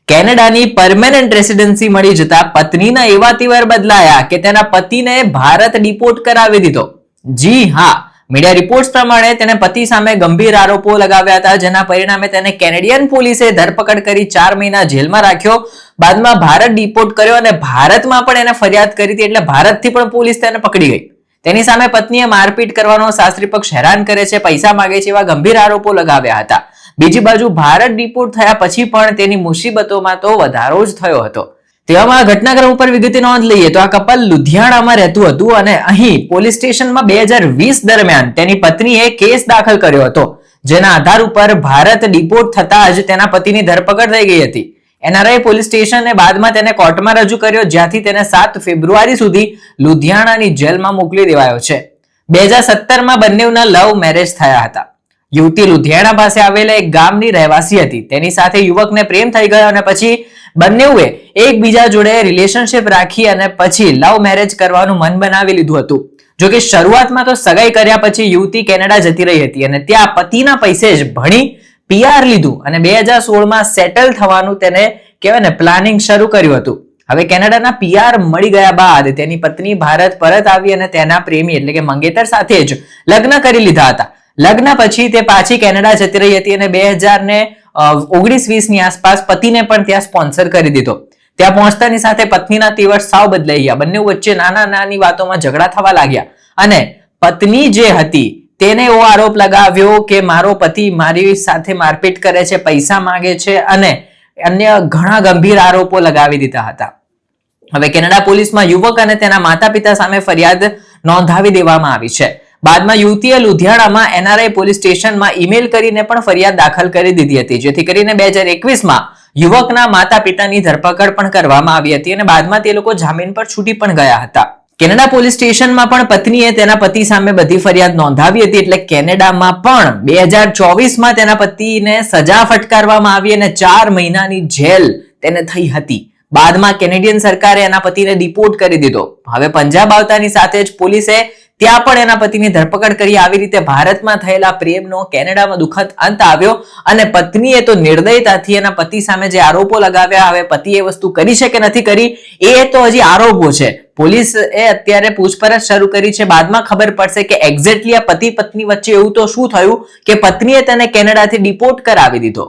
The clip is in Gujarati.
કેનેડાની પરમેનન્ટ રેસિડેન્સી મળી જતા પત્નીના એવા તેવર બદલાયા કે તેના પતિને ભારત ડિપોર્ટ કરાવી દીધો. જી હા, મીડિયા રિપોર્ટ્સ પ્રમાણે તેને પતિ સામે ગંભીર આરોપો લગાવ્યા હતા, જેના પરિણામે તેને કેનેડિયન પોલીસે ધરપકડ કરી 4 મહિના જેલમાં રાખ્યો. બાદમાં ભારત ડિપોર્ટ કર્યો અને ભારતમાં પણ એને ફરિયાદ કરી હતી, એટલે ભારતથી પણ પોલીસ તેને પકડી ગઈ. તેની સામે પત્નીએ મારપીટ કરવાનો, સાસરી પક્ષ હેરાન કરે છે, પૈસા માંગે છે એવા ગંભીર આરોપો લગાવ્યા હતા. બીજી બાજુ ભારત ડિપોર્ટ થયા પછી પણ તેની મુસીબતોમાં તો વધારો જ થયો હતો. તેવામાં ઘટનાક્રમ ઉપર વિગતે નોંધ લઈએ તો આ કપલ લુધિયાણામાં રહેતું હતું અને અહીં પોલીસ સ્ટેશનમાં 2020 દરમિયાન તેની પત્નીએ કેસ દાખલ કર્યો હતો, જેના આધાર ઉપર ભારત ડિપોર્ટ થતા જ તેના પતિની ધરપકડ થઈ ગઈ હતી. એનઆરઆઈ પોલીસ સ્ટેશને બાદમાં તેને કોર્ટમાં રજૂ કર્યો, જ્યાંથી તેને 7 ફેબ્રુઆરી સુધી લુધિયાણાની જેલમાં મોકલી દેવાયો છે. 2017માં બંનેના લવ મેરેજ થયા હતા. યુવતી લુધિયાણા પાસે આવેલા એક ગામની રહેવાસી હતી. તેની સાથે યુવકને પ્રેમ થઈ ગયો અને પછી બંનેએ એકબીજા જોડે રિલેશનશિપ રાખી અને પછી લવ મેરેજ કરવાનું મન બનાવી લીધું હતું. જોકે શરૂઆતમાં તો સગાઈ કર્યા પછી યુવતી કેનેડા જતી રહી હતી અને ત્યાં પતિના પૈસે જ ભણી PR લીધું અને 2016માં સેટલ થવાનું તેને કહેવાય ને પ્લાનિંગ શરૂ કર્યું હતું. હવે કેનેડાના PR મળી ગયા બાદ તેની પત્ની ભારત પરત આવી અને તેના પ્રેમી એટલે કે મંગેતર સાથે જ લગ્ન કરી લીધા હતા. લગ્ન પછી તે પાછી કેનેડા જતી રહી હતી અને 2019-20 ની આસપાસ પતિને પણ ત્યાં સ્પોન્સર કરી દીધો. ત્યાં પહોંચતાની સાથે પત્નીના તેવર સાવ બદલાઈ ગયા. બંને વચ્ચે નાની વાતોમાં ઝઘડા થવા લાગ્યા અને પત્ની જે હતી તેને એવો આરોપ લગાવ્યો કે મારો પતિ મારી સાથે મારપીટ કરે છે, પૈસા માંગે છે અને અન્ય ઘણા ગંભીર આરોપો લગાવી દીધા હતા. હવે કેનેડા પોલીસમાં યુવક અને તેના માતા પિતા સામે ફરિયાદ નોંધાવી દેવામાં આવી છે. બાદમાં યુવતીએ લુધિયાણામાં એનઆરઆઈ પોલીસ સ્ટેશનમાં ઈમેલ કરીને પણ ફરિયાદ દાખલ કરી દીધી હતી, જેથી કરીને 2021માં યુવકના માતા પિતાની ધરપકડ પણ કરવામાં આવી હતી અને બાદમાં તે લોકો જામીન પર છૂટી પણ ગયા હતા. કેનેડા પોલીસ સ્ટેશનમાં પણ પત્નીએ તેના પતિ સામે બધી ફરિયાદ નોંધાવી હતી, એટલે કેનેડામાં પણ 2024માં તેના પતિને સજા ફટકારવામાં આવી અને 4 મહિનાની જેલ તેને થઈ હતી. બાદમાં કેનેડિયન સરકારે એના પતિને ડિપોર્ટ કરી દીધો. હવે પંજાબ આવતાની સાથે જ પોલીસે ત્યાં પણ એના પતિની ધરપકડ કરી. આવી રીતે ભારતમાં થયેલા પ્રેમનો કેનેડામાં દુઃખદ અંત આવ્યો અને પત્નીએ તો નિર્દયતાથી એના પતિ સામે જે આરોપો લગાવ્યા, હવે પતિએ વસ્તુ કરી છે કે નથી કરી એ તો હજી આરોપો છે. પોલીસે અત્યારે પૂછપરછ શરૂ કરી છે. બાદમાં ખબર પડશે કે એક્ઝેક્ટલી આ પતિ પત્ની વચ્ચે એવું તો શું થયું કે પત્નીએ તેને કેનેડાથી ડિપોર્ટ કરાવી દીધો.